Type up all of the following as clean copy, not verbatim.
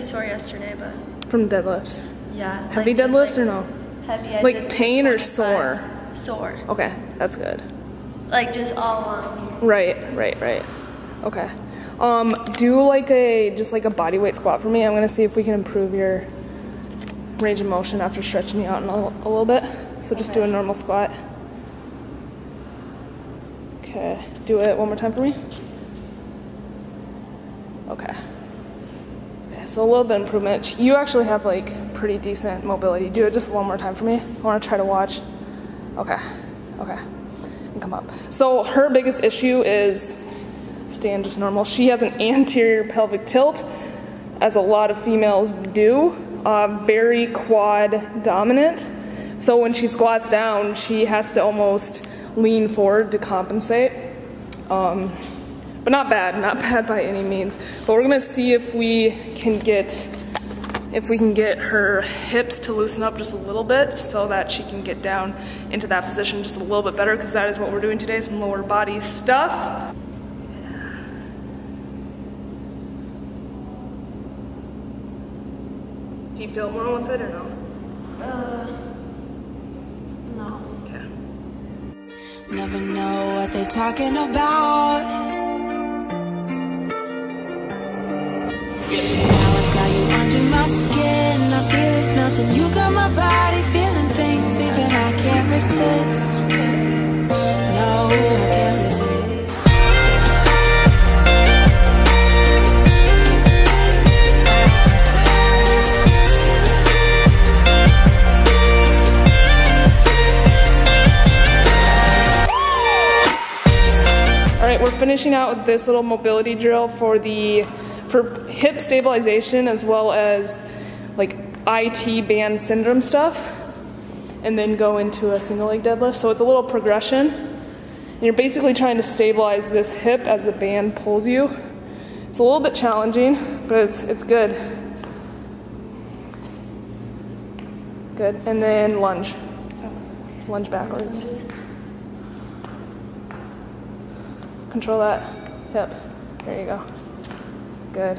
sore yesterday, but... From deadlifts? Yeah. Heavy like, deadlifts or no? Heavy. Like pain or sore? Sore. Okay, that's good. Like just all along. Right. Okay. Do like just like a body weight squat for me. I'm gonna see if we can improve your range of motion after stretching you out in a little bit. So just do a normal squat. Okay, do it one more time for me. Okay. Okay, so a little bit of improvement. You actually have like pretty decent mobility. Do it just one more time for me. I wanna try to watch. Okay, and come up. So her biggest issue is stand just normal. She has an anterior pelvic tilt, as a lot of females do, very quad dominant. So when she squats down, she has to almost lean forward to compensate. But not bad by any means. But we're gonna see if we can get her hips to loosen up just a little bit so that she can get down into that position just a little bit better, because that is what we're doing today, some lower body stuff. Do you feel it more on one side or no? No. Okay. Never know what they're talking about. Now I've got you under my skin. I feel it's melting. You got my body feeling things even I can't resist. No, I can't resist. We're finishing out with this little mobility drill for hip stabilization, as well as like IT band syndrome stuff, and then go into a single leg deadlift. So it's a little progression, and you're basically trying to stabilize this hip as the band pulls you. It's a little bit challenging, but it's good. Good, and then lunge backwards. Control that hip. There you go. Good.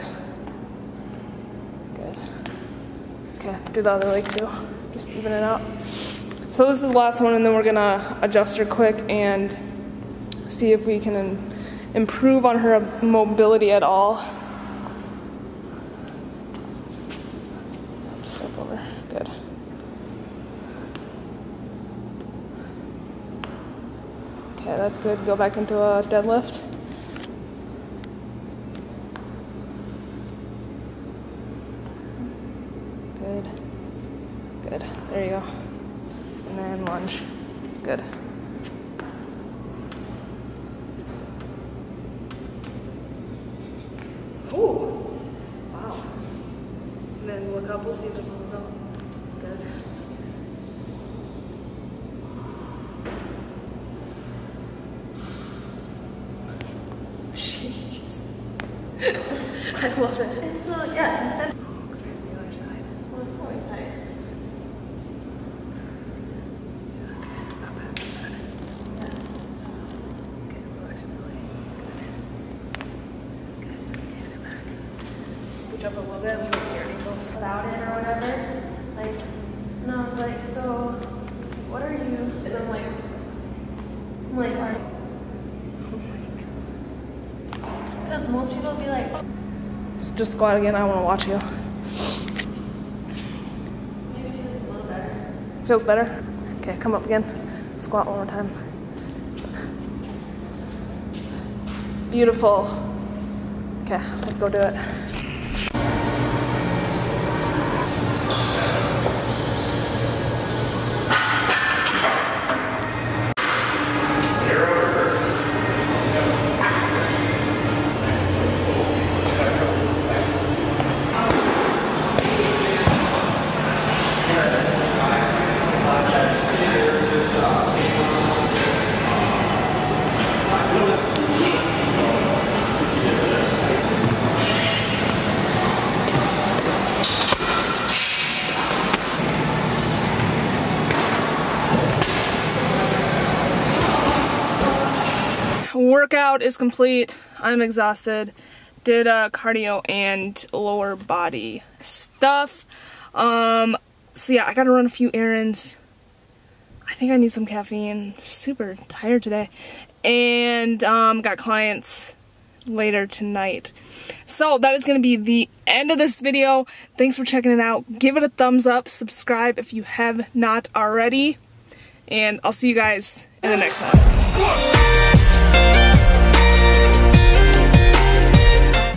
Okay, do the other leg too. Just even it out. So this is the last one, and then we're gonna adjust her quick and see if we can improve on her mobility at all. Step over. Good. Okay, that's good. Go back into a deadlift. Good. There you go. And then lunge. Good. Ooh. Wow. And then look up. We'll see if this one will go. Good. I love it. And so, yeah, instead of... Compared to the other side. Well, it's the other side. Okay, not bad. Yeah. Okay, relax your belly. Good. Okay, get back. Scooch up a little bit, look at your ankles. About it or whatever. Like, no, it's like, so, what are you? Is it like... Like, because most people would be like, oh. Just squat again, I want to watch you. Maybe it feels a little better. Feels better? Okay, come up again. Squat one more time. Beautiful. Okay, let's go do it. Workout is complete. I'm exhausted. did cardio and lower body stuff. So yeah, I gotta run a few errands. I think I need some caffeine. Super tired today. And got clients later tonight. So that is going to be the end of this video. Thanks for checking it out. Give it a thumbs up. Subscribe if you have not already. And I'll see you guys in the next one.